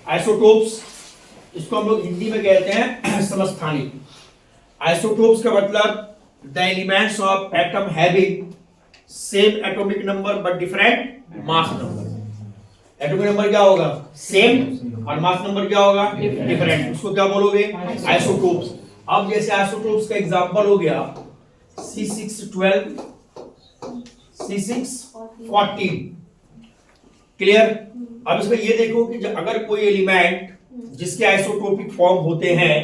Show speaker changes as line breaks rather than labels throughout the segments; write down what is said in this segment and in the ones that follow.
Isotopes, इसको हम लोग हिंदी में कहते हैं समस्थानिक। आइसोटोप्स का मतलब the elements of atom having same atomic number but different mass number. Atomic number क्या होगा? सेम, और मास नंबर क्या होगा? डिफरेंट। उसको क्या बोलोगे? आइसोटोप्स। अब जैसे आइसोटोप्स का एग्जांपल हो गया C612, C614। क्लियर? अब इसमें ये देखो कि अगर कोई एलिमेंट जिसके आइसोटोपिक फॉर्म होते हैं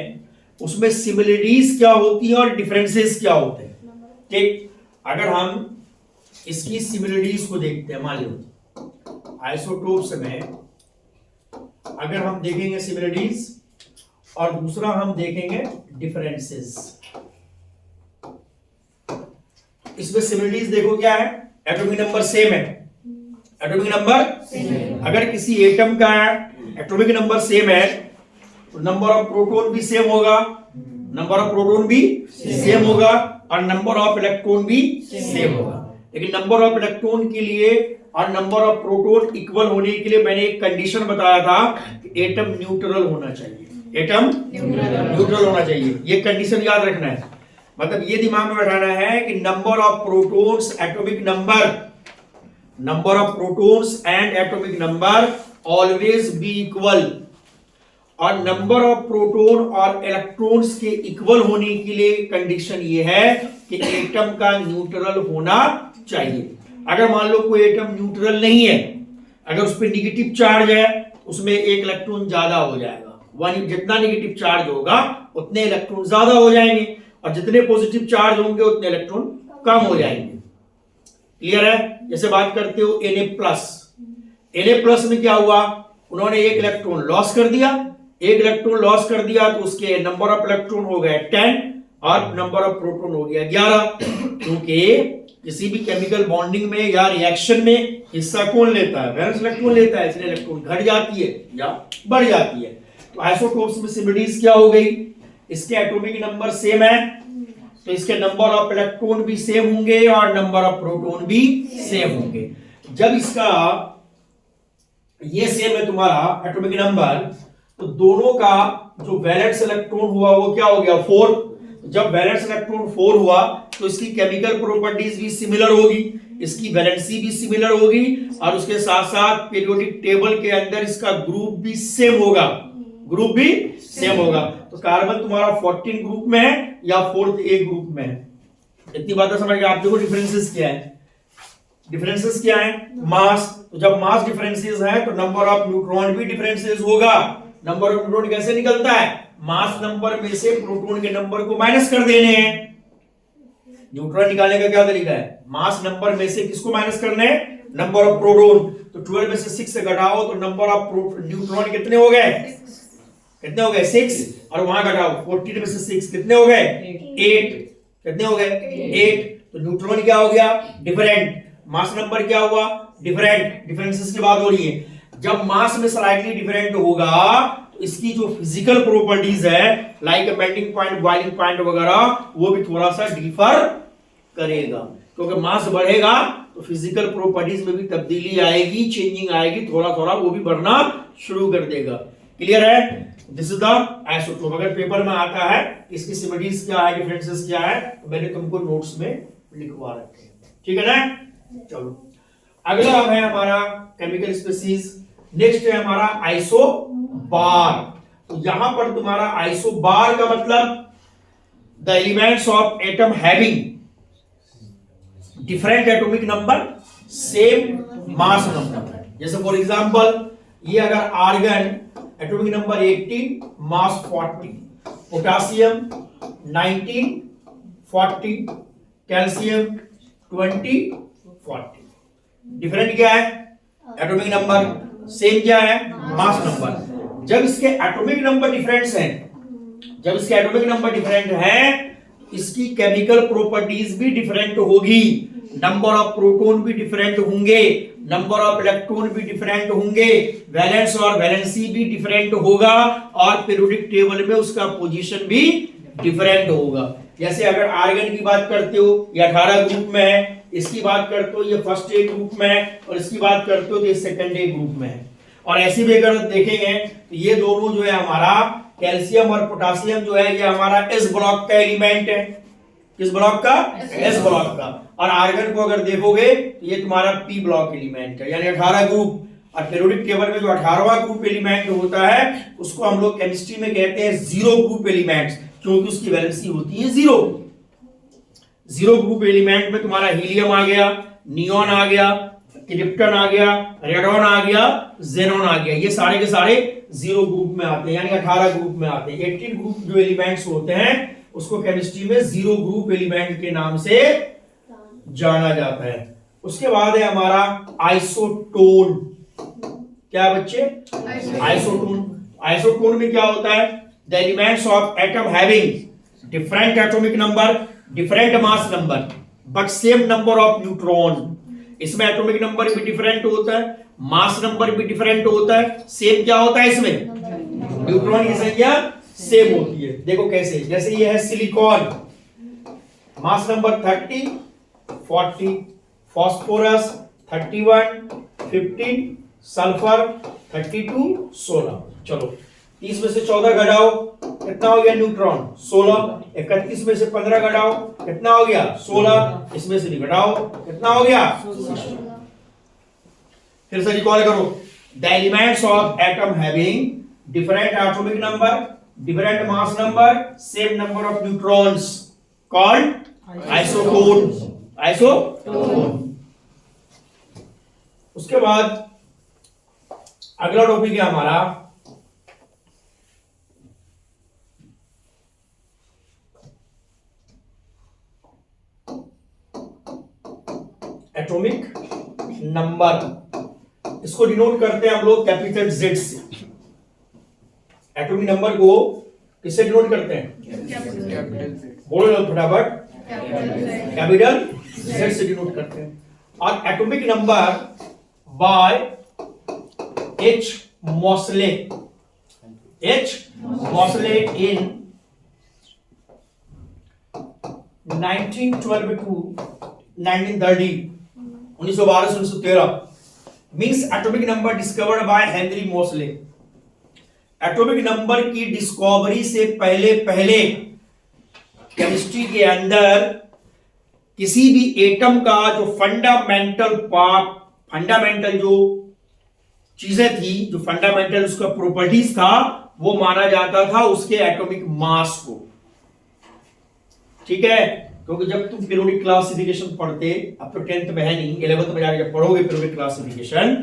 उसमें सिमिलरिटीज क्या होती है और डिफरेंसेस क्या होते हैं। ठीक, अगर हम इसकी सिमिलरिटीज को देखते हैं, मान लो आइसोटोप्स में अगर हम देखेंगे सिमिलरिटीज और दूसरा हम देखेंगे डिफरेंसेस। इसमें सिमिलरिटीज देखो क्या है, एटॉमिक नंबर सेम है। एटॉमिक नंबर अगर किसी एटम का एटॉमिक नंबर सेम है तो नंबर ऑफ प्रोटॉन भी सेम होगा, नंबर ऑफ प्रोटॉन भी सेम होगा, और नंबर ऑफ इलेक्ट्रॉन भी सेम होगा। लेकिन नंबर ऑफ इलेक्ट्रॉन के लिए और नंबर ऑफ प्रोटॉन इक्वल होने के लिए मैंने एक कंडीशन बताया था कि एटम न्यूट्रल होना चाहिए। एटम न्यूट्रल होना चाहिए, ये कंडीशन याद रखना है। मतलब ये दिमाग में बैठाना है कि number of protons atomic number of protons and atomic number always be equal, और नंबर ऑफ प्रोटॉन और इलेक्ट्रॉन्स के इक्वल होने के लिए कंडीशन ये है कि एटम का न्यूट्रल होना चाहिए। अगर मान लो कोई एटम न्यूट्रल नहीं है, अगर उस पर निगेटिव चार्ज है उसमें एक इलेक्ट्रॉन ज्यादा हो जाएगा। जितना निगेटिव चार्ज होगा उतने इलेक्ट्रॉन ज्यादा हो जाएंगे, और जितने पॉजिटिव चार्ज होंगे उतने इलेक्ट्रॉन कम हो जाएंगे। क्लियर है? जैसे बात करते हो Na+ में क्या हुआ, उन्होंने एक इलेक्ट्रॉन लॉस कर दिया। एक इलेक्ट्रॉन लॉस कर दिया तो उसके नंबर ऑफ इलेक्ट्रॉन हो गए 10 और नंबर ऑफ प्रोटॉन हो गया 11। क्योंकि किसी भी केमिकल बॉन्डिंग में या रिएक्शन में हिस्सा कौन लेता है? वैलेंस इलेक्ट्रॉन लेता है, इसलिए इलेक्ट्रॉन घट जाती है या बढ़ जाती है। तो आइसोटोप्स में सिमिलरिटीज क्या हो गई, इसके एटॉमिक नंबर सेम है तो इसके नंबर ऑफ इलेक्ट्रॉन भी सेम होंगे और नंबर ऑफ प्रोटॉन भी सेम होंगे। जब इसका ये सेम है तुम्हारा एटॉमिक नंबर, तो दोनों का जो वैलेंस इलेक्ट्रॉन हुआ वो क्या हो गया? 4। जब वैलेंस इलेक्ट्रॉन 4 हुआ तो इसकी केमिकल प्रॉपर्टीज भी सिमिलर होगी, इसकी वैलेंसी भी सिमिलर होगी, और उसके साथ साथ पीरियोडिक टेबल के अंदर इसका ग्रुप भी सेम होगा। ग्रुप भी सेम होगा। तो कार्बन तुम्हारा 14 ग्रुप में है या 4th A ग्रुप में है। इतनी बातें समझ गए? आप देखो डिफरेंसेस क्या है। डिफरेंसेस क्या है? मास। तो जब मास डिफरेंसेस है तो नंबर ऑफ न्यूट्रॉन भी डिफरेंसेस होगा। नंबर ऑफ न्यूट्रॉन कैसे निकलता है? मास नंबर में से प्रोटॉन के नंबर को माइनस कर देने हैं। न्यूट्रॉन निकालने का क्या तरीका है? मास नंबर में से किसको माइनस करने हैं? Number of proton. तो 12 में से 6 से घटाओ तो नंबर ऑफ न्यूट्रॉन कितने हो गए? कितने हो गए? 6। और वहां घटाओ 14 में से 6 कितने हो गए? 8। कितने हो गए? 8। तो न्यूट्रॉन क्या हो गया? डिफरेंट। मास नंबर क्या हुआ? डिफरेंट। डिफरेंसेस की बात हो रही है। जब मास में स्लाइटली डिफरेंट होगा तो इसकी जो फिजिकल प्रॉपर्टीज है like melting point, boiling point वगैरह, वो भी थोड़ा सा डिफर करेगा। क्योंकि मास बढ़ेगा तो फिजिकल प्रॉपर्टीज में भी तब्दीली आएगी, चेंजिंग आएगी, थोड़ा थोड़ा वो भी बढ़ना शुरू कर देगा। क्लियर है? This is the isotope. अगर पेपर में आता है इसकी सिमिलरिटीज क्या है, डिफरेंसेस क्या है, तो मैंने तुमको नोट्स में लिखवा रखे हैं। ठीक है ना? चलो अगला है हमारा केमिकल स्पीशीज। नेक्स्ट है हमारा आइसोबार। तो यहां पर तुम्हारा आइसोबार का मतलब the elements of atom having different atomic number same mass number. जैसे फॉर एग्जांपल ये अगर आर्गन एटॉमिक नंबर 18 मास 40, पोटासियम 19 40, कैल्शियम 20 40। डिफरेंट क्या है? Atomic number. सेम क्या है? Mass number. जब इसके एटॉमिक नंबर डिफरेंट हैं, इसकी केमिकल प्रॉपर्टीज भी डिफरेंट होगी। नंबर ऑफ प्रोटॉन भी डिफरेंट होंगे, नंबर ऑफ इलेक्ट्रॉन भी डिफरेंट होंगे, वैलेंस और वैलेंसी भी डिफरेंट होगा, और पीरियोडिक टेबल में उसका पोजीशन भी डिफरेंट होगा। जैसे अगर आर्गन की बात करते हो ये 18 ग्रुप में है, इसकी बात करते हो ये फर्स्ट ए ग्रुप में है, और इसकी बात करते हो तो ये सेकंड ए ग्रुप में है। और ऐसे भी अगर देखेंगे तो ये दोनों जो है हमारा कैल्शियम और पोटासियम जो है ये हमारा एस ब्लॉक का एलिमेंट है। किस ब्लॉक का? एस ब्लॉक का। और आर्गन को अगर देखोगे तो ये तुम्हारा पी ब्लॉक एलिमेंट है, यानी 18 ग्रुप। और पीरियोडिक टेबल में जो 18वां ग्रुप एलिमेंट होता है उसको हम लोग केमिस्ट्री में कहते हैं जीरो ग्रुप एलिमेंट्स, क्योंकि उसकी वैलेंसी होती है जीरो। जीरो ग्रुप एलिमेंट में तुम्हारा हीलियम आ गया, नियॉन आ गया, क्रिप्टन आ गया, रेडॉन आ गया, जेनॉन आ गया, ये सारे के सारे जीरो ग्रुप में आते हैं, यानी 18 ग्रुप में आते हैं। 18 ग्रुप जो एलिमेंट्स होते हैं उसको केमिस्ट्री में जीरो ग्रुप एलिमेंट के नाम से जाना जाता है। उसके बाद है हमारा आइसोटोन। क्या बच्चे? आइसोटोन। आइसोटोन में क्या होता है? The elements of atom having different atomic number, different mass number but same number of neutron. इसमें एटॉमिक नंबर भी डिफरेंट होता है, मास नंबर भी डिफरेंट होता है, सेम क्या होता है इसमें? न्यूट्रॉन की संख्या सेम होती है। देखो कैसे, जैसे ये है silicon, mass number 30, 40, phosphorus 31, 15, sulphur 32, 16। चलो 30 में से 14 घटाओ, कितना हो गया न्यूट्रॉन? 16। 31 में से 15 घटाओ, कितना हो गया? 16। इसमें से घटाओ, कितना हो गया? फिर से रिकॉल करो, the elements of atom having different atomic number, different mass number, same number of neutrons called isotone. Isotone. उसके बाद अगला टॉपिक है हमारा एटॉमिक नंबर। इसको डिनोट करते हैं हम लोग कैपिटल जेड से। एटॉमिक नंबर को किससे डिनोट करते हैं? बोलो फटाफट। कैपिटल जेड से डिनोट करते हैं। और atomic number by H Moseley. H Moseley in 1912 to 1930, 1912 से 1913 means atomic number discovered by Henry Moseley. Atomic number की डिस्कवरी से पहले पहले केमिस्ट्री के अंदर किसी भी एटम का जो फंडामेंटल जो चीजें थी, जो फंडामेंटल उसका प्रॉपर्टीज था, वो माना जाता था उसके एटॉमिक मास को। ठीक है, क्योंकि जब तुम पीरियोडिक क्लासिफिकेशन पढ़ते, अब तो 10th में है नहीं, 11th में जाकर जब पढ़ोगे पीरियोडिक क्लासिफिकेशन,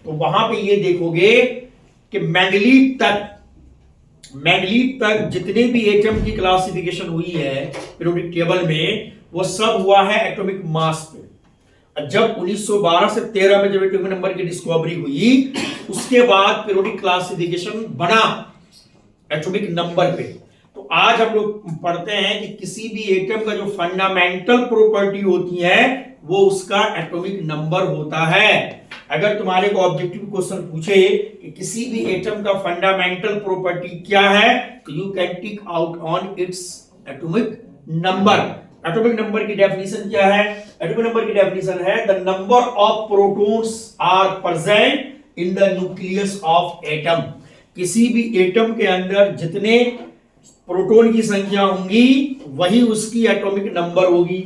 तो वहां पे ये देखोगे कि मेंडलीव तक जितने भी एटम की क्लासिफिकेशन हुई है पीरियोडिक टेबल में, वो सब हुआ है एटॉमिक मास पे। जब 1912 से 13 में जब एटॉमिक नंबर की डिस्कवरी हुई, उसके बाद पीरियोडिक क्लासिफिकेशन बना एटॉमिक नंबर पे। तो आज हम लोग पढ़ते हैं कि किसी भी एटम का जो फंडामेंटल प्रॉपर्टी होती है वो उसका एटॉमिक नंबर होता है। अगर तुम्हारे को ऑब्जेक्टिव क्वेश्चन पूछे कि किसी भी एटम का फंडामेंटल प्रॉपर्टी क्या है, तो you can tick out on its atomic number. Atomic number की डेफिनेशन क्या है? एटॉमिक नंबर की डेफिनेशन है the number of protons are present in the nucleus of atom. किसी भी एटम के अंदर जितने प्रोटॉन की संख्या होंगी वही उसकी एटॉमिक नंबर होगी।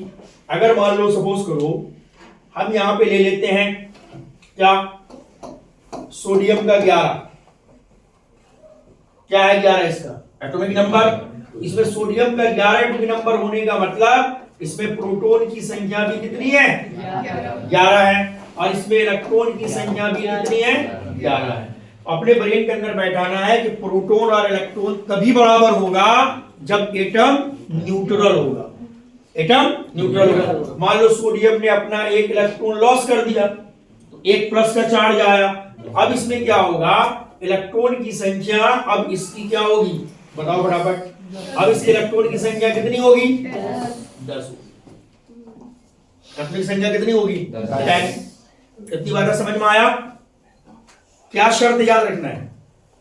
अगर मान लो सपोज करो हम यहां पे ले लेते हैं क्या, सोडियम का 11। क्या है 11 इसका एटॉमिक नंबर? इसमें सोडियम का 11 एटॉमिक नंबर होने का मतलब इसमें प्रोटॉन की संख्या भी कितनी है? 11 है। और इसमें इलेक्ट्रॉन की संख्या भी कितनी है? 11 है। अपने ब्रेन के अंदर बैठाना है कि प्रोटॉन और इलेक्ट्रॉन तभी बराबर होगा जब एटम न्यूट्रल होगा। एटम न्यूट्रल होगा। मान लो सोडियम ने अपना एक इलेक्ट्रॉन लॉस कर दिया, तो एक प्लस का चार्ज आया। अब इसमें क्या होगा? इलेक्ट्रॉन की संख्या अब इसकी क्या होगी? बताओ फटाफट। अब इसके इलेक्ट्रॉन की संख्या कितनी होगी? 10 होगी। इलेक्ट्रॉन की संख्या कितनी होगी? 10। कितनी बात समझ में आया? क्या शर्त याद रखना है?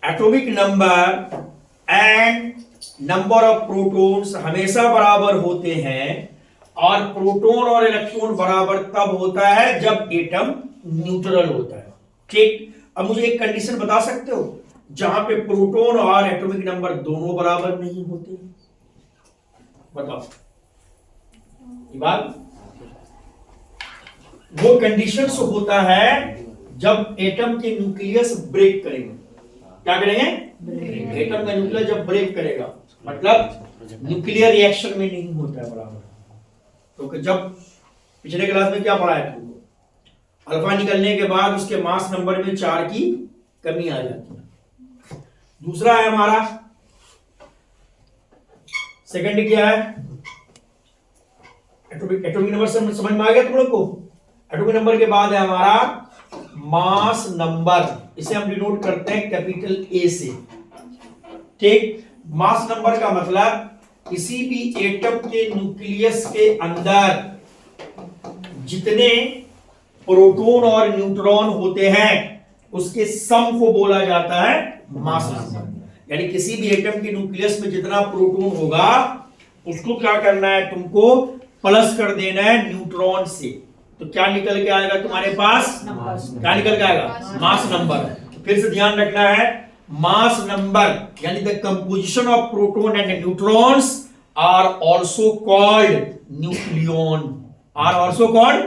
Atomic number and number of protons हमेशा बराबर होते हैं, और प्रोटॉन और इलेक्ट्रॉन बराबर तब होता है जब एटम न्यूट्रल होता है। ठीक, अब मुझे एक कंडीशन बता सकते हो जहां पे प्रोटॉन और एटॉमिक नंबर दोनों बराबर नहीं होते? बताओ। ये बात वो कंडीशंस होता है जब एटम के न्यूक्लियस ब्रेक करेंगे। क्या करेंगे? एटम का न्यूक्लियस जब ब्रेक करेगा, मतलब न्यूक्लियर रिएक्शन में नहीं होता है बराबर। तो जब पिछले क्लास में क्या पढ़ा है तुमको, अल्फा निकलने के बाद उसके मास नंबर में 4 की कमी आ जाती है। दूसरा है हमारा सेकंड क्या है, एटॉमिक नंबर समझ में आ गया तुम लोग को? एटॉमिक नंबर के बाद है हमारा मास नंबर, इसे हम डिनोट करते हैं कैपिटल ए से। ठीक, मास नंबर का मतलब किसी भी एटम के न्यूक्लियस के अंदर जितने प्रोटॉन और न्यूट्रॉन होते हैं उसके सम को बोला जाता है मास नंबर। यानी किसी भी एटम के न्यूक्लियस में जितना प्रोटॉन होगा उसको क्या करना है, तुमको प्लस कर देना है न्यूट्रॉन से। तो क्या निकल के आएगा तुम्हारे पास? क्या निकल के आएगा? Mass number. फिर से ध्यान रखना है, मास नंबर यानी the composition of proton and neutrons are also called nucleon. Are also called,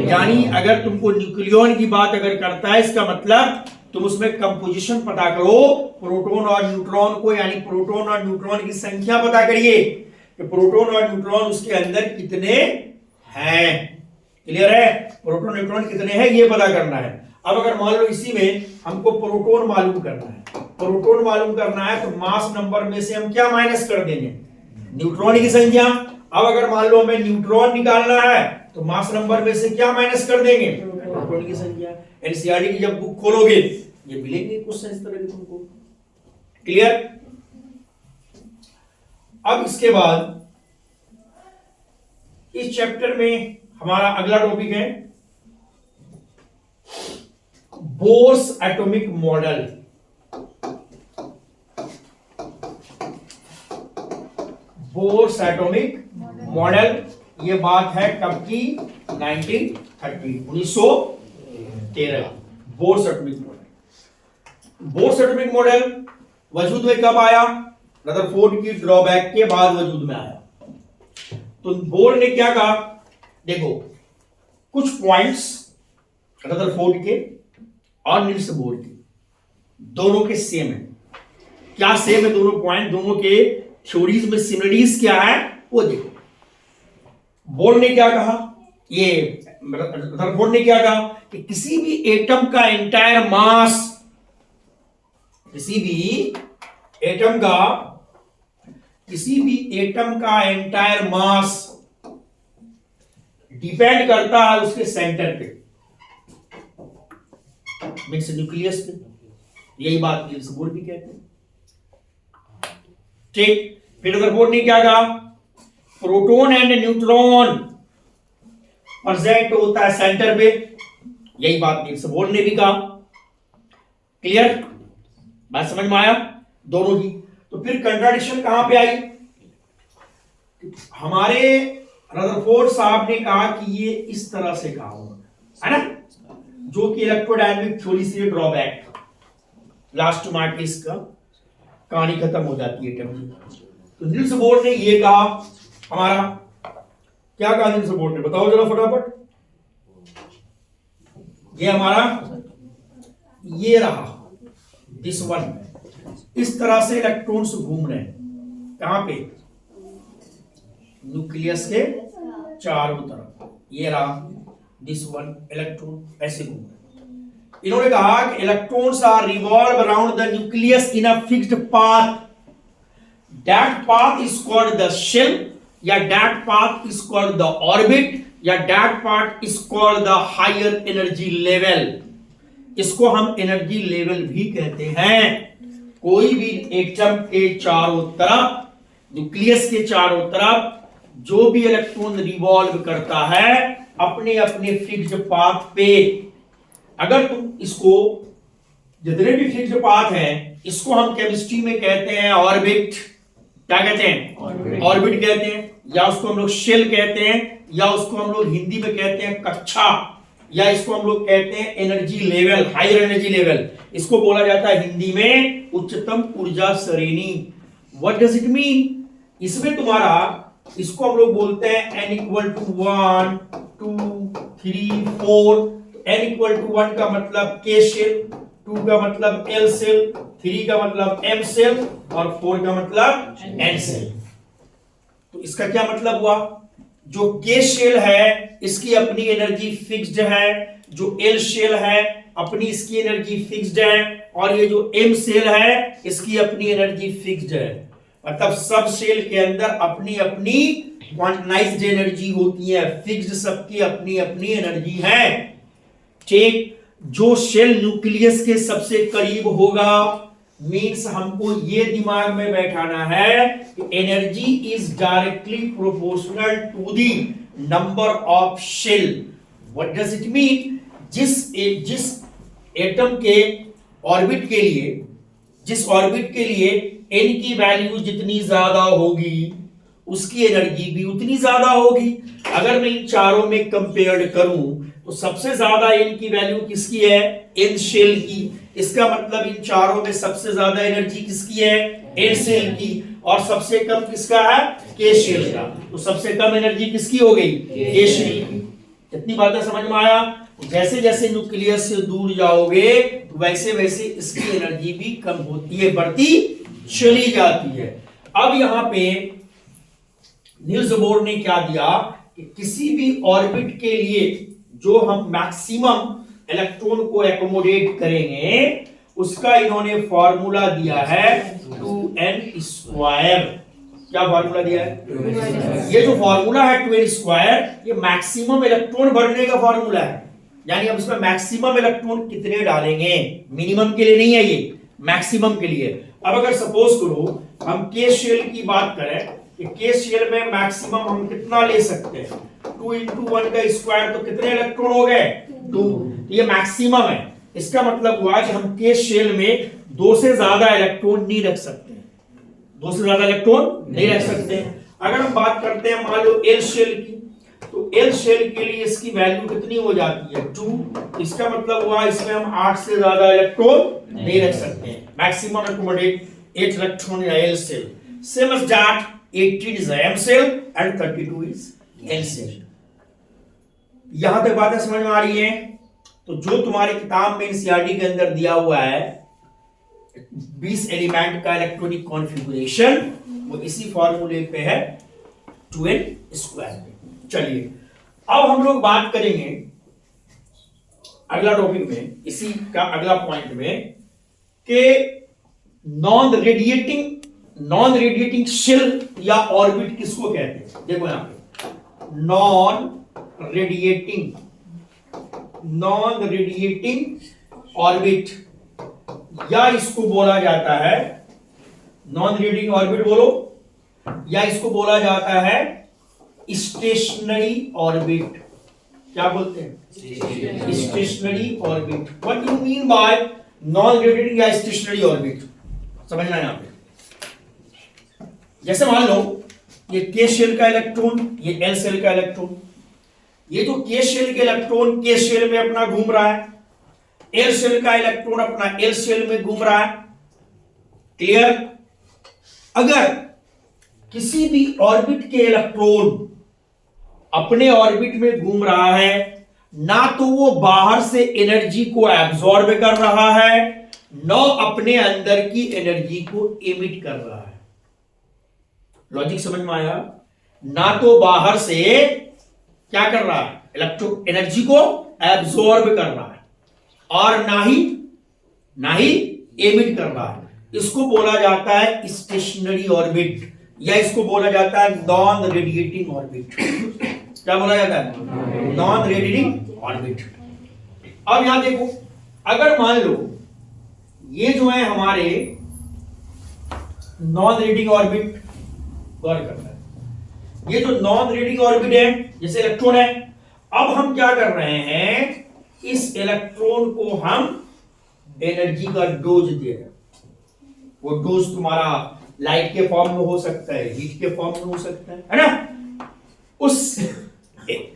यानी अगर तुमको न्यूक्लियन की बात अगर करता है, इसका मतलब तुम उसमें कंपोजिशन पता करो प्रोटॉन और न्यूट्रॉन को, यानी प्रोटॉन और न्यूट्रॉन की संख्या पता करिए कि प्रोटॉन और न्यूट्रॉन उसके अंदर कितने हैं। क्लियर है? प्रोटॉन न्यूट्रॉन कितने हैं ये पता करना है। अब अगर मान लो इसी में हमको प्रोटॉन मालूम करना है, प्रोटॉन मालूम करना है तो मास नंबर में से हम क्या माइनस कर देंगे? न्यूट्रॉन की संख्या। अब अगर मान लो हमें न्यूट्रॉन निकालना है तो मास नंबर में से क्या माइनस कर देंगे? प्रोटॉन की संख्या। एनसीईआरटी की जब बुक खोलोगे ये मिलेंगे क्वेश्चन इस तरह के तुमको। क्लियर? अब इसके बाद इस चैप्टर में हमारा अगला टॉपिक है Bohr's atomic model. Bohr's atomic model, ये बात है कब की? 1913। Bohr's atomic model. Bohr's atomic model वजूद में कब आया? रदरफोर्ड की ड्रॉबैक के बाद वजूद में आया। तो बोर ने क्या कहा, देखो कुछ पॉइंट्स रदरफोर्ड के और नील्स बोर के दोनों के सेम है। क्या सेम है दोनों पॉइंट? दोनों के थ्योरीज में सिमिलरिटीज क्या है वो देखो। बोर ने क्या कहा, ये रदरफोर्ड ने क्या कहा कि किसी भी एटम का एंटायर मास, किसी भी एटम का एंटायर मास डिपेंड करता है उसके सेंटर पे, मींस न्यूक्लियस पे। यही बात नील्स बोर भी कहते हैं। ठीक, फिर रदरफोर्ड ने क्या कहा, प्रोटॉन एंड न्यूट्रॉन प्रेजेंट होता है सेंटर पे। यही बात नील्स बोर ने भी कहा। क्लियर? बात समझ में आया दोनों की? तो फिर कंट्राडिक्शन कहां पे आई? हमारे रदरफोर्ड साहब ने कहा कि ये इस तरह से कहा है ना, जो कि इलेक्ट्रोडायनेमिक थ्योरी से ड्रॉबैक था। लास्ट मार्क इसका कहानी खत्म हो जाती है एटम की। तो नील्स बोर ने ये कहा, हमारा क्या कहा नील्स बोर ने, बताओ जरा फटाफट। ये हमारा ये रहा दिस वन, इस तरह से इलेक्ट्रॉन्स घूम रहे हैं कहां पे? न्यूक्लियस के चारों तरफ। ये रहा दिस वन, इलेक्ट्रॉन ऐसे घूम रहे। इन्होंने कहा कि electrons are revolve around the nucleus in a fixed path. That path is called the shell, या that path is called the orbit, या that path is called the higher energy level. इसको हम एनर्जी लेवल भी कहते हैं। कोई भी atom के चारों तरफ, न्यूक्लियस के चारों तरफ जो भी इलेक्ट्रॉन रिवॉल्व करता है अपने अपने फिक्स्ड पाथ पे, अगर तुम इसको, जितने भी फिक्स्ड पाथ हैं इसको हम केमिस्ट्री में कहते हैं ऑर्बिट। क्या कहते हैं? ऑर्बिट कहते हैं, या उसको हम लोग शेल कहते हैं, या उसको हम लोग हिंदी में कहते हैं कक्षा। या इसको हम लोग कहते हैं energy level, higher energy level. इसको बोला जाता है हिंदी में उच्चतम ऊर्जा श्रेणी। What does it mean? इसमें तुम्हारा इसको हम लोग बोलते हैं n equal to 1 2 3 4। n equal to 1 का मतलब k शेल, 2 का मतलब l सेल, 3 का मतलब m सेल और 4 का मतलब n सेल। तो इसका क्या मतलब हुआ? जो k शेल है इसकी अपनी एनर्जी फिक्स्ड है, जो l शेल है अपनी इसकी एनर्जी फिक्स्ड है, और ये जो m सेल है इसकी अपनी एनर्जी फिक्स्ड है। मतलब सब सेल के अंदर अपनी अपनी क्वांटाइज्ड एनर्जी होती है, फिक्स्ड सबकी अपनी अपनी एनर्जी है। ठीक, जो सेल न्यूक्लियस के सबसे करीब होगा, मींस हमको ये दिमाग में बैठाना है कि energy is directly proportional to the number of shell. What does it mean? जिस एटम के ऑर्बिट के लिए, जिस ऑर्बिट के लिए n की वैल्यू जितनी ज्यादा होगी उसकी एनर्जी भी उतनी ज्यादा होगी। अगर मैं इन चारों में कंपेयर करूं तो सबसे ज्यादा n की वैल्यू किसकी है? n शेल की। इसका मतलब इन चारों में सबसे ज्यादा एनर्जी किसकी है? n शेल की। और सबसे कम किसका है? k शेल का। तो सबसे कम एनर्जी किसकी हो गई? k शेल की। कितनी बातें समझ में आया? जैसे जैसे न्यूक्लियस से दूर जाओगे वैसे वैसे इसकी एनर्जी भी कम होती है, बढ़ती चली जाती है। अब यहां पे नील्स बोर ने क्या दिया कि किसी भी ऑर्बिट के लिए जो हम मैक्सिमम इलेक्ट्रॉन को एकोमोडेट करेंगे उसका इन्होंने फॉर्मूला दिया है 2n²। क्या फॉर्मूला दिया है? ये जो फॉर्मूला है 2n², ये मैक्सिमम इलेक्ट्रॉन भरने का फॉर्मूला है। यानी हम इसमें मैक्सिमम इलेक्ट्रॉन कितने डालेंगे, मिनिमम के लिए नहीं है, ये मैक्सिमम के लिए। अब अगर सपोज करो हम के शेल की बात करें कि के शेल में मैक्सिमम हम कितना ले सकते हैं? 2 × 1 का स्क्वायर, तो कितने इलेक्ट्रॉन हो गए? 2। ये मैक्सिमम है। इसका मतलब हुआ कि हम के शेल में 2 से ज्यादा इलेक्ट्रॉन नहीं रख सकते, 2 से ज्यादा इलेक्ट्रॉन नहीं रख सकते। अगर हम बात करते हैं मान लो एल शेल की, तो एल शेल के लिए इसकी वैल्यू कितनी हो जाती है? 2। इसका मतलब हुआ इसमें हम 8 से ज्यादा इलेक्ट्रॉन नहीं रख सकते हैं। Maximum accommodate 8 electron in L cell. Same as that, 18 is M cell and 32 is N cell. यहां तक बातें समझ में आ रही हैं? तो जो तुम्हारी किताब में एनसीईआरटी के अंदर दिया हुआ है 20 एलिमेंट का इलेक्ट्रॉनिक कॉन्फ़िगरेशन, वो इसी फॉर्मूले पे है 2n²। चलिए अब हम लोग बात करेंगे अगला टॉपिक में, इसी का अगला पॉइंट में, कि नॉन रेडिएटिंग शेल या ऑर्बिट किसको कहते हैं? देखो यहां पे नॉन रेडिएटिंग ऑर्बिट, या इसको बोला जाता है नॉन रेडिएटिंग ऑर्बिट बोलो, या इसको बोला जाता है स्टेशनरी ऑर्बिट। क्या बोलते हैं? Stationery orbit. What do you mean by non radiating या स्टेशनरी ऑर्बिट? समझना यहां पे। जैसे मान लो ये के शेल का इलेक्ट्रॉन, ये एल शेल का इलेक्ट्रॉन, ये जो के शेल के इलेक्ट्रॉन के शेल में अपना घूम रहा है, एल शेल का इलेक्ट्रॉन अपना एल शेल में घूम रहा है। क्लियर? अगर किसी भी ऑर्बिट के इलेक्ट्रॉन अपने ऑर्बिट में घूम रहा है, ना तो वो बाहर से एनर्जी को एब्जॉर्ब कर रहा है, न अपने अंदर की एनर्जी को एमिट कर रहा है। लॉजिक समझ में आया? ना तो बाहर से क्या कर रहा है? इलेक्ट्रो एनर्जी को एब्जॉर्ब कर रहा है, और ना ही एमिट कर रहा है। इसको बोला जाता है स्टेशनरी ऑर्बिट, या इसको बोला जाता है नॉन रेडिएटिंग ऑर्बिट। क्या बोला जाता है? Non radiating orbit. अब यहां देखो, अगर मान लो ये जो है हमारे नॉन रेडिएटिंग ऑर्बिट, गौर करना है, ये जो नॉन रेडिएटिंग ऑर्बिट है जैसे इलेक्ट्रॉन है, अब हम क्या कर रहे हैं? इस इलेक्ट्रॉन को हम एनर्जी का डोज दे रहे हैं। वो डोज तुम्हारा लाइट के फॉर्म में हो सकता है, हीट के फॉर्म में हो सकता है ना? उस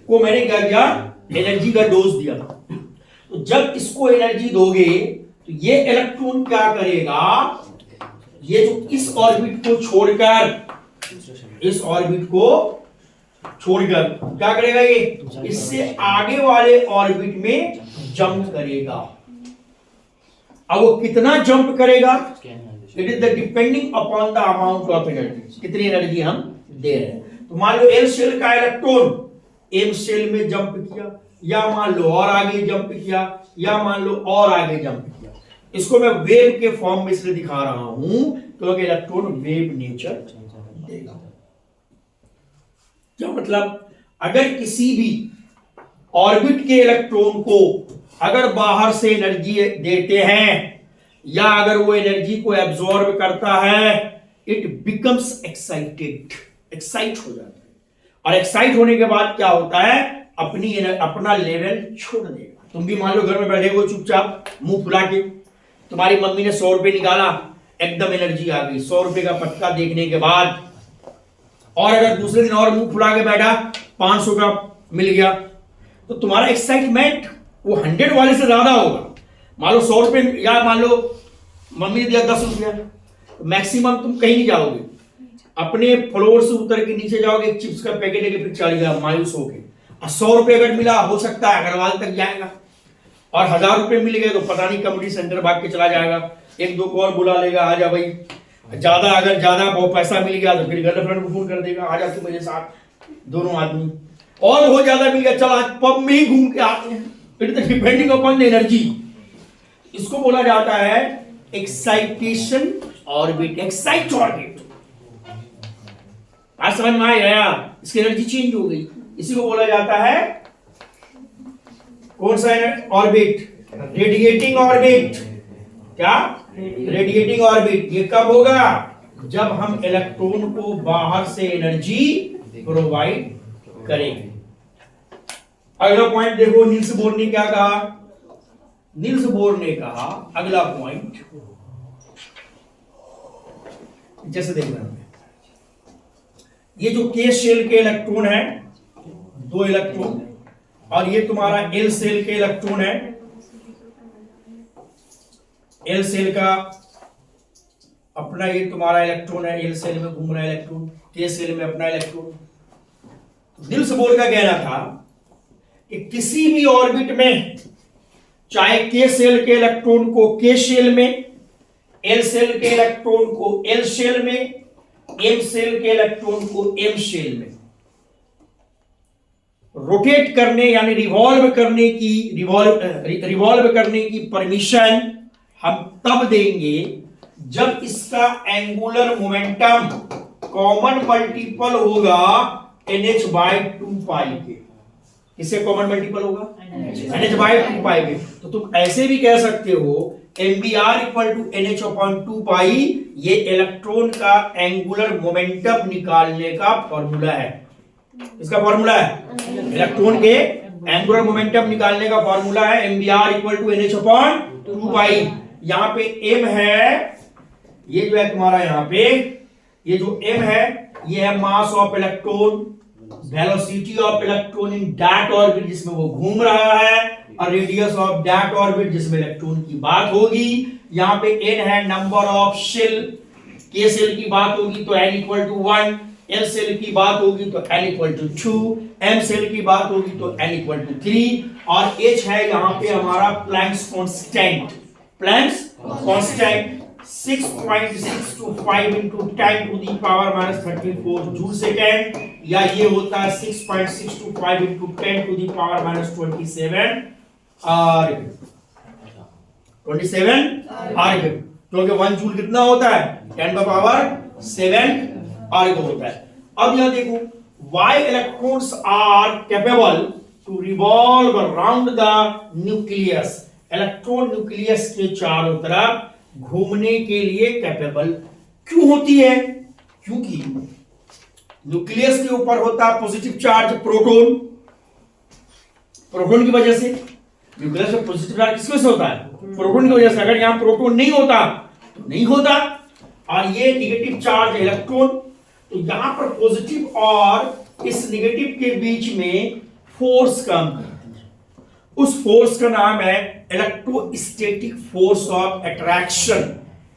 को मैंने क्या किया? एनर्जी का डोज दिया। तो जब इसको एनर्जी दोगे तो ये इलेक्ट्रॉन क्या करेगा, ये जो इस ऑर्बिट को छोड़कर, इस ऑर्बिट को छोड़कर क्या करेगा, ये इससे आगे वाले ऑर्बिट में जंप करेगा। अब वो कितना जंप करेगा, it is the depending upon the amount of energy, कितनी एनर्जी हम दे रहे हैं। तो मान लो एल शेल का इलेक्ट्रॉन एम शेल में जंप किया, या मान लो और आगे जंप किया, या मान लो और आगे जंप किया। इसको मैं वेव के फॉर्म में इसलिए दिखा रहा हूं क्योंकि इलेक्ट्रॉन वेव नेचर देगा। क्या मतलब, अगर किसी भी ऑर्बिट के इलेक्ट्रॉन को अगर बाहर से एनर्जी देते हैं या अगर वो एनर्जी को एब्जॉर्ब करता है, इट बिकम्स एक्साइटेड, एक्साइट हो जाता है। और एक्साइट होने के बाद क्या होता है, अपना लेवल छोड़ देगा। तुम भी मान लो घर में बैठे हो चुपचाप मुंह फुला के, तुम्हारी मम्मी ने 100 रुपए निकाला, एकदम एनर्जी आ गई 100 रुपए का पटका देखने के बाद। और अगर दूसरे दिन और मुंह फुला के बैठा 500 का मिल गया, तो तुम्हारा एक्साइटमेंट वो 100 वाले से ज्यादा होगा। मान लो 100 रुपए, या मान लो मम्मी ने दिया 10 रुपया, तो मैक्सिमम तुम कहीं नहीं जाओगे, अपने फ्लोर से उतर के नीचे जाओगे, चिप्स का पैकेट लेके फिर चढ़ गया मायूस होके। 100 रुपए अगर मिला, हो सकता है अग्रवाल तक जाएगा, और 1000 रुपए मिल गए तो पता नहीं कम्युनिटी सेंटर भाग के चला जाएगा, एक दो को और बुला लेगा, आ जा भाई। अगर ज्यादा बहुत पैसा मिल गया तो फिर गर्लफ्रेंड को फोन कर देगा, आ जा तू मेरे साथ, दोनों आदमी। और बहुत ज्यादा मिल गया, चल आज पब में ही घूम के आते हैं। It is depending upon the energy. इसको बोला जाता है एक्साइटेशन ऑर्बिट, एक्साइट ऑर्बिट। आज समझ में आ गया, इसकी एनर्जी चेंज हो गई। इसी को बोला जाता है कौन सा ऑर्बिट, रेडिएटिंग ऑर्बिट। क्या, रेडिएटिंग ऑर्बिट। ये कब होगा, जब हम इलेक्ट्रॉन को बाहर से एनर्जी प्रोवाइड करेंगे। अगला पॉइंट देखो, नील्स बोर ने क्या कहा। नील्स बोर ने कहा अगला पॉइंट, जैसे देखना, ये जो के शेल के इलेक्ट्रॉन है, 2 इलेक्ट्रॉन, और ये तुम्हारा एल सेल के इलेक्ट्रॉन है। एल सेल का अपना ये तुम्हारा इलेक्ट्रॉन है, एल सेल में घूम रहा है इलेक्ट्रॉन, के सेल में अपना इलेक्ट्रॉन। नील्स बोर का कहना था कि किसी भी ऑर्बिट में, चाहे के सेल के इलेक्ट्रॉन को के शेल में, एल सेल के इलेक्ट्रॉन को एल शेल में, एम सेल के इलेक्ट्रॉन को एम शेल में रोटेट करने यानी रिवॉल्व करने की परमिशन हम तब देंगे जब इसका एंगुलर मोमेंटम कॉमन मल्टीपल होगा NH/2 पाई के। किससे कॉमन मल्टीपल होगा, NH/2 पाई के। तो तुम ऐसे भी कह सकते हो MBr = NH/2 पाई, ये इलेक्ट्रॉन का एंगुलर मोमेंटम निकालने का फॉर्मूला है। इसका फॉर्मूला है, इलेक्ट्रॉन के एंगुलर मोमेंटम निकालने का फॉर्मूला है MBr = NH/2 पाई। यहां पे m है, ये जो है तुम्हारा यहां पे, ये जो m है, ये है mass of electron, velocity of electron in that orbit जिसमें वो घूम रहा है, और रेडियस ऑफ दैट ऑर्बिट जिसमें इलेक्ट्रॉन की बात होगी। यहां पे n है number of shell, k shell की बात होगी तो n = 1, l शेल की बात होगी तो n = 2, m शेल की बात होगी तो n = 3, और h है यहां पे हमारा Planck's constant. Planck's constant 6.625 into 10⁻³ joule second, या ये होता है 6.625 into 10⁻27 आर्ग, 27 आर्ग, क्योंकि 1 जूल कितना होता है, 10⁻7 आर्ग होता है। अब यहां देखो, why electrons are capable to revolve around the nucleus। Electron nucleus के चारों तरफ घूमने के लिए कैपेबल क्यों होती है, क्योंकि न्यूक्लियस के ऊपर होता है पॉजिटिव चार्ज प्रोटॉन। प्रोटॉन की वजह से न्यूक्लियस में पॉजिटिव चार्ज किसकी वजह से होता है, प्रोटॉन की वजह से। अगर यहां प्रोटॉन नहीं होता तो नहीं होता, और ये निगेटिव चार्ज इलेक्ट्रॉन, तो यहां पर पॉजिटिव और इस निगेटिव के बीच में फोर्स काम करती है। उस फोर्स का नाम है इलेक्ट्रोस्टैटिक फोर्स ऑफ अट्रैक्शन।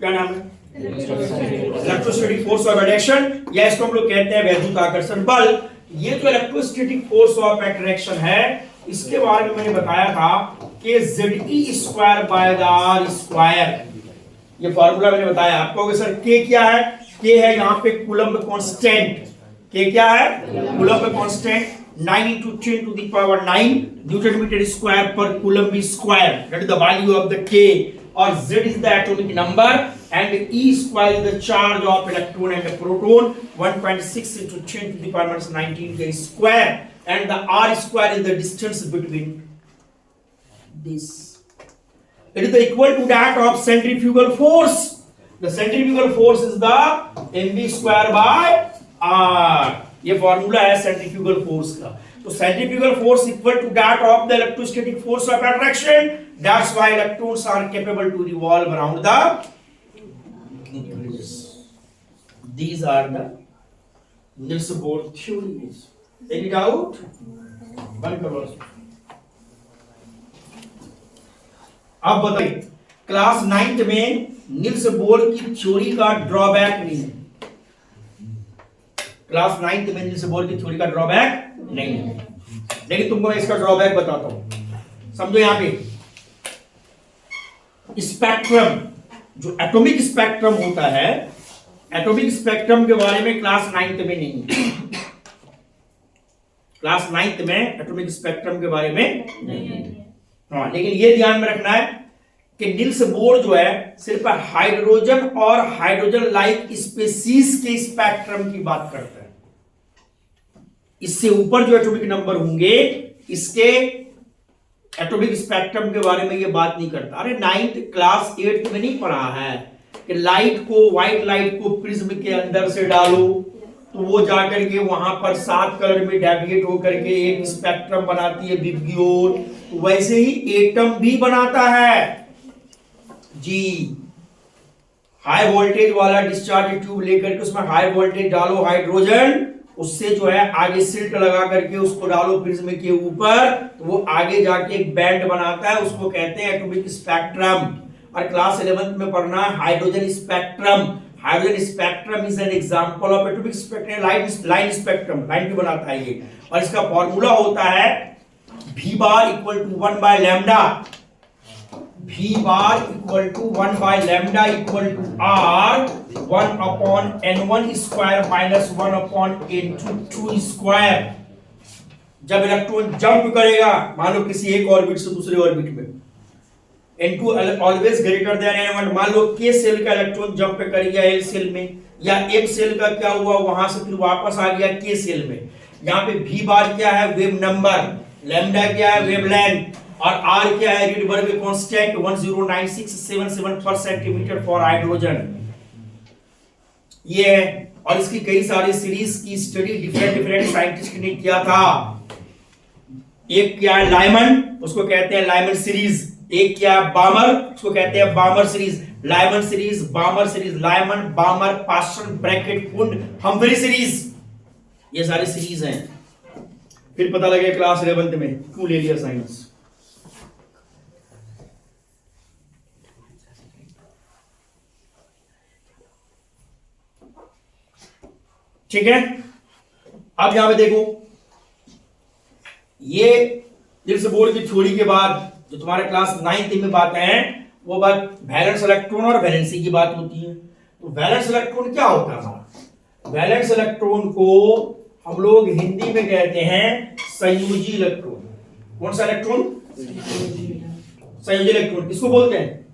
क्या नाम है? इलेक्ट्रोस्टैटिक फोर्स ऑफ अट्रैक्शन, या इसको हम लोग कहते हैं वैद्युत आकर्षण बल। ये जो इलेक्ट्रोस्टैटिक फोर्स ऑफ अट्रैक्शन है, इसके बारे में मैंने बताया था कि ZE² by the R square, ये फॉर्मूला मैंने बताया आपको। सर K क्या है? K है यहाँ पे कूलम्ब कांस्टेंट। K क्या है? Coulomb constant. 9 into 10 to the power 9 Newton meter square per coulomb square, that is the value of the K, or Z is the atomic number and E square is the charge of electron and the proton, 1.6 into 10 to the power minus 19 K square, and the R square is the distance between this. It is equal to that of centrifugal force. The centrifugal force is the mv square by R. ये formula है centrifugal force का। तो centrifugal force equal to that of the electrostatic force of attraction, that's why electrons are capable to revolve around the nucleus. These are the Niels Bohr theories. Any doubt? बंद करो। अब बताइए, class 9th में Niels Bohr की theory का drawback नहीं है। Class 9th में निल्स बोर की थ्योरी का ड्रॉबैक नहीं है, लेकिन तुमको मैं इसका ड्रॉबैक बताता हूं। समझो यहां पे स्पेक्ट्रम, जो एटॉमिक स्पेक्ट्रम होता है, एटॉमिक स्पेक्ट्रम के बारे में क्लास 9th में नहीं है। क्लास 9th में एटॉमिक स्पेक्ट्रम के बारे में नहीं है। हाँ, लेकिन ये ध्यान में रखना है कि निल्स बोर जो है सिर्फ हाइड्रोजन और हाइड्रोजन लाइक स्पीशीज के स्पेक्ट्रम की बात करता है। इससे ऊपर जो एटॉमिक नंबर होंगे, इसके एटॉमिक स्पेक्ट्रम के बारे में ये बात नहीं करता। अरे 9th क्लास 8th में नहीं पढ़ा है कि लाइट को, व्हाइट लाइट को प्रिज्म के अंदर से डालो तो वो जाकर के वहां पर 7 कलर में डेविएट होकर के एक स्पेक्ट्रम बनाती है विप की ओर। वैसे ही एटम भी बनाता है जी। हाई वोल्टेज वाला डिस्चार्ज ट्यूब लेकर के उसमें हाई वोल्टेज डालो हाइड्रोजन, उससे जो है आगे सिल्ट लगा करके उसको डालो प्रिज्म के ऊपर, तो वो आगे जाके एक बैंड बनाता है, उसको कहते हैं एटॉमिक स्पेक्ट्रम। और क्लास 11th में पढ़ना hydrogen spectrum. Hydrogen spectrum is an example of atomic spectrum. Line spectrum, line भी बनाता है ये, और इसका फॉर्मूला होता है V bar equal to 1 by lambda. V bar equal to 1 by lambda equal to R 1 upon N1 square minus 1 upon N2 square. जब electron jump करेगा, मान लो किसी एक ऑर्बिट से दूसरे ऑर्बिट में, N2 always greater than N1। मान लो K cell का इलेक्ट्रॉन जंप कर गया L सेल में, या M सेल का क्या हुआ, वहां से फिर वापस आ गया K सेल में। यहाँ पे V बार क्या है? Wave number. लैम्डा क्या है? वेवलेंथ। और R क्या है? रिडबर्ग कांस्टेंट 109677 पर सेंटीमीटर फॉर हाइड्रोजन। ये है, और इसकी कई सारी सीरीज की स्टडी डिफरेंट साइंटिस्ट ने किया था। एक क्या है? लाइमन, उसको कहते हैं लाइमन सीरीज। एक क्या है? बामर, उसको कहते हैं Balmer series. Lyman series, Balmer series, Lyman, Balmer, Paschen, Brackett, Pfund, Humphrey series, ये सारी सीरीज हैं। फिर पता लगे क्लास 11th में क्यों ले लिया साइंस। ठीक है, अब यहां पे देखो, ये निल्स बोर की थ्योरी के बाद जो तुम्हारे क्लास 9th में बातें हैं, वो बात वैलेंस इलेक्ट्रॉन और वैलेंसी की बात होती है। तो वैलेंस इलेक्ट्रॉन क्या होता था? वैलेंस इलेक्ट्रॉन को हम लोग हिंदी में कहते हैं संयोजी इलेक्ट्रॉन। कौन सा इलेक्ट्रॉन? संयोजी इलेक्ट्रॉन। किसको बोलते हैं?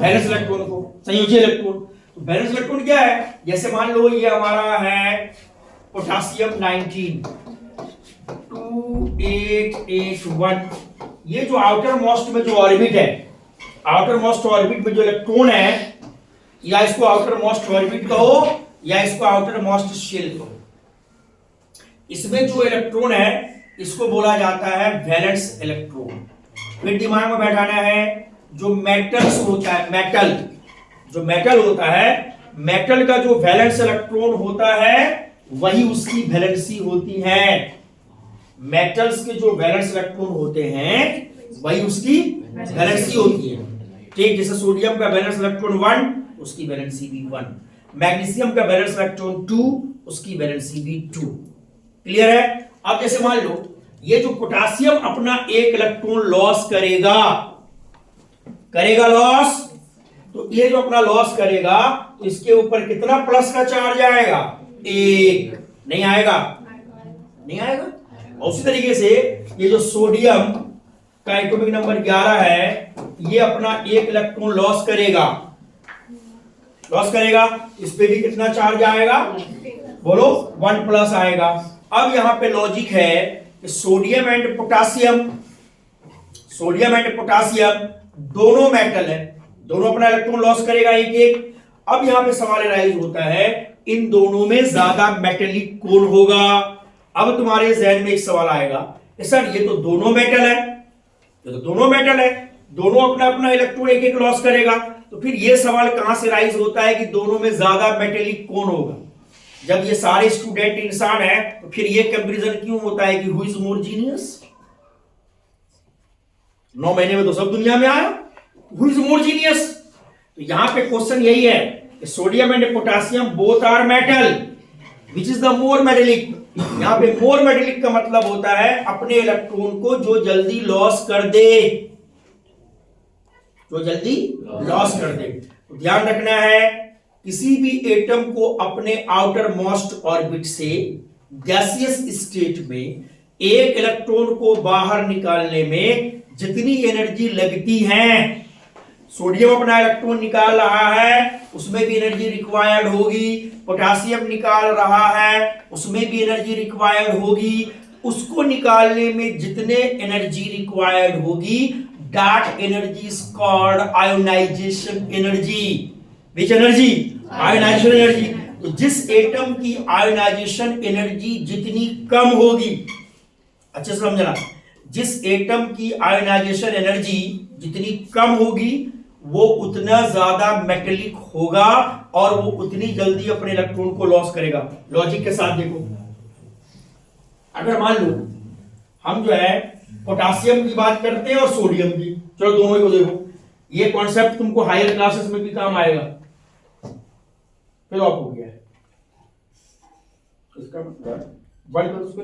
वैलेंस इलेक्ट्रॉन को संयोजी इलेक्ट्रॉन। तो वैलेंस इलेक्ट्रॉन क्या है? जैसे मान लो ये हमारा है पोटेशियम 19 2881। ये जो आउटर मोस्ट में जो ऑर्बिट है, आउटर मोस्ट ऑर्बिट में जो इलेक्ट्रॉन है, या इसको आउटर मोस्ट ऑर्बिट कहो या इसको आउटर मोस्ट शेल कहो, इसमें जो इलेक्ट्रॉन है इसको बोला जाता है वैलेंस इलेक्ट्रॉन। फिर दिमाग में बैठाना है, जो मेटल्स होता है, मेटल, जो मेटल होता है, मेटल का जो वैलेंस इलेक्ट्रॉन होता है वही उसकी वैलेंसी होती है। मेटल्स के जो वैलेंस इलेक्ट्रॉन होते हैं वही उसकी वैलेंसी होती है। ठीक, जैसे सोडियम का वैलेंस इलेक्ट्रॉन 1, उसकी वैलेंसी भी 1, मैग्नीशियम का वैलेंस इलेक्ट्रॉन 2, उसकी वैलेंसी भी 2। क्लियर है? अब जैसे मान लो ये जो पोटासियम अपना एक इलेक्ट्रॉन लॉस करेगा लॉस, तो ये जो अपना लॉस करेगा तो इसके ऊपर कितना प्लस का चार्ज आएगा? 1। नहीं आएगा? नहीं आएगा। और उसी तरीके से ये जो सोडियम का एटॉमिक नंबर 11 है, ये अपना एक इलेक्ट्रॉन लॉस करेगा, इस पे भी कितना चार्ज आएगा? बोलो, 1 प्लस आएगा। अब यहां पे लॉजिक है कि सोडियम एंड पोटासियम दोनों मेटल है, दोनों अपना इलेक्ट्रॉन लॉस करेगा एक एक। अब यहां पे सवाल राइज होता है, इन दोनों में ज्यादा मेटेलिक कौन होगा? अब तुम्हारे जहन में एक सवाल आएगा, सर ये तो दोनों मेटल है, दोनों अपना अपना इलेक्ट्रॉन एक एक लॉस करेगा, तो फिर ये सवाल कहां से राइज होता है कि दोनों में ज्यादा मेटेलिक कौन होगा? जब ये सारे स्टूडेंट इंसान है, तो फिर ये कंपैरिजन क्यों होता है कि हु इज मोर जीनियस? 9 महीने में तो सब दुनिया में आया, हु इज मोर जीनियस? तो यहां पे क्वेश्चन यही है कि sodium and potassium both are metal, which is the more metallic? यहां पे मोर मेटेलिक का मतलब होता है अपने इलेक्ट्रॉन को जो जल्दी लॉस कर दे, तो ध्यान रखना है, किसी भी एटम को अपने आउटर मोस्ट ऑर्बिट से गैसियस स्टेट में एक इलेक्ट्रॉन को बाहर निकालने में जितनी एनर्जी लगती है, सोडियम अपना इलेक्ट्रॉन निकाल रहा है, उसमें भी एनर्जी रिक्वायर्ड होगी, पोटासियम निकाल रहा है, उसमें भी एनर्जी रिक्वायर्ड होगी, उसको निकालने में जितने एनर्जी रिक्वायर्ड होगी, that energy is called ionization energy. Which energy? Ionization energy. तो जिस एटम की आयोनाइजेशन एनर्जी जितनी कम होगी, अच्छे से समझना, जिस एटम की आयोनाइजेशन एनर्जी जितनी कम होगी वो उतना ज्यादा मेटेलिक होगा और वो उतनी जल्दी अपने इलेक्ट्रॉन को लॉस करेगा। लॉजिक के साथ देखो, अगर मान लो हम जो है पोटासियम की बात करते हैं और सोडियम की, चलो दोनों को देखो, ये कॉन्सेप्ट तुमको हायर क्लासेस में भी काम आएगा। फिर ऑफ हो गया है, इसका मतलब 1 प्लस